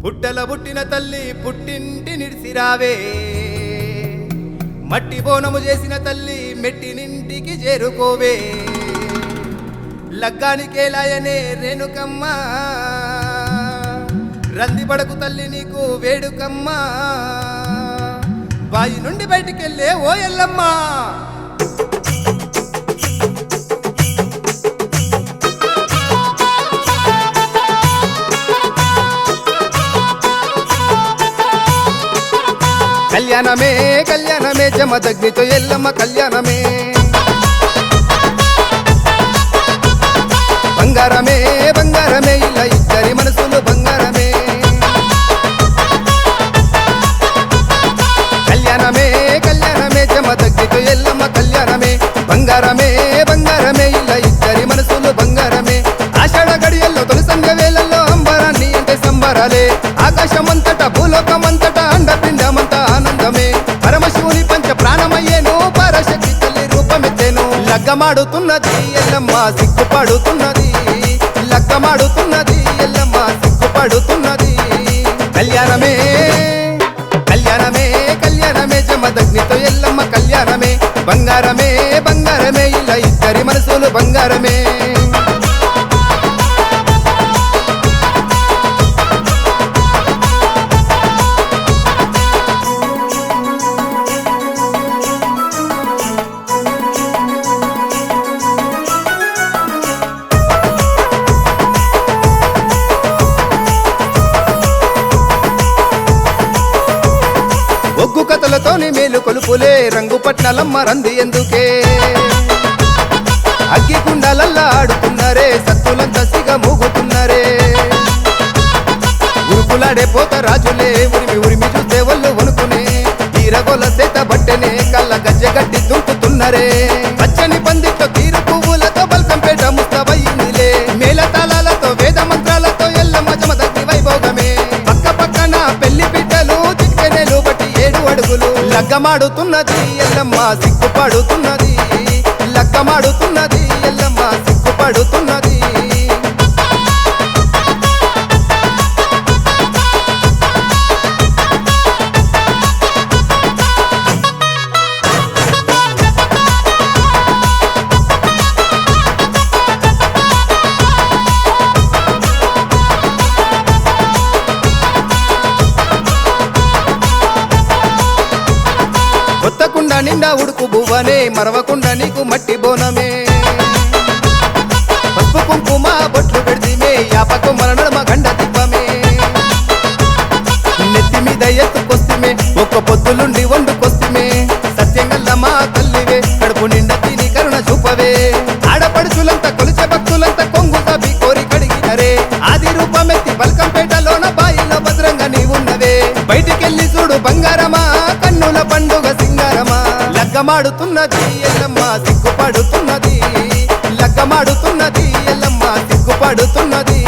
పుట్టల పుట్టిన తల్లి పుట్టింటి నిడిసిరావే, మట్టి బోనము చేసిన తల్లి మెట్టినింటికి చేరుకోవే. లగ్గానికేలాయనే రేణుకమ్మ, రంది పడకు తల్లి నీకు వేడుకమ్మ. బాయి నుండి బయటికెళ్ళే ఓ ఎల్లమ్మ, కళ్యాణమే కళ్యాణమే జమదగ్నితో ఎల్లమ్మ కళ్యాణమే. బంగారమే బంగారమే ఇలా ఇద్దరి మనసులు బంగారమే. కళ్యాణమే కళ్యాణమే జమదగ్నితో ఎల్లమ్మ కళ్యాణమే. బంగారమే బంగారమే ఇలా ఇద్దరి మనసులు బంగారమే. ఆషాఢ గడియల్లో తొలి సంధ్య వేళల్లో అంబరాన్ని అంటే సంబరాలే. ఆకాశమంతటా భూలోకమంతటా అండపిండమంతా ఆనందమే. పరమశివుని పంచ ప్రాణమయ్యేను, పరశక్తి తల్లి రూపమెత్తేను. లగ్గమాడుతున్నది ఎల్లమ్మ సిగ్గుపడుతున్నది, లగ్గమాడుతున్నది ఎల్లమ్మ సిగ్గుపడుతున్నది. కళ్యాణమే కళ్యాణమే కళ్యాణమే జమదగ్నితో ఎల్లమ్మ కళ్యాణమే. బంగారమే బంగారమే ఇలా ఇద్దరి మనసులు బంగారమే. ఒగ్గు కథలతోని మేలు కొలుపులే, రంగు పట్నాలమ్మ రంది ఎందుకే. అగ్గి కుండాలల్లా ఆడుతున్నరే, సత్తులంతా సిగ మూగుతున్నరే. ఉరుకులాడే పోత రాజులే, ఉరిమి ఉరిమి చూస్తే ఒళ్ళు వణుకునే. ఈరగోల సేత బట్టెనే, కళ్ళ గజ్జె గట్టి దుంకుతున్నరే. పచ్చని పందిట్లో తీరు పువ్వులతో బల్కంపేట ముస్తబయ్యిందిలే. మేళ తాళాలతో వేద మంత్రాలతో ఎల్లమ్మ జమదగ్ని వైభోగమే. పక్క పక్కన పెళ్లి పిట్టలు చిక్కెనెలు బట్టి 7 అడుగులు. లగ్గమాడుతున్నది ఎల్లమ్మ సిగ్గుపడుతున్నది, లగ్గమాడుతున్నది ఎల్లమ్మ సిగ్గుపడుతున్నది. కొత్తకుండా నిండా ఉడుకు బువ్వనే, మరవకుండా నీకు మట్టి బోనమే. పసుపు కుంకుమ బొట్లు పెడితిమే, యాపకు మన నడుమ గండ తిప్పమే. నెత్తి మీద ఎత్తుకొస్తిమే, ఒక్క పొద్దులుండి వండుకొస్తిమే. సత్యంగల్లమా తల్లివే, కడుపు నిండా తిని కరుణ చూపవే. ఆడపడుచులంతా కొలిచే భక్తులంతా కొంగు సభి కోరి కడిగినరే. ఆది రూపమెత్తి బల్కంపేటలోన బాయిలో భద్రంగా నీవున్నవే. బయటికెళ్ళి చూడు బంగారమా, కన్నుల పండుగ సింగారమా. లగ్గమాడుతున్నది ఎల్లమ్మ సిగ్గుపడుతున్నది, లగ్గమాడుతున్నది ఎల్లమ్మ సిగ్గుపడుతున్నది.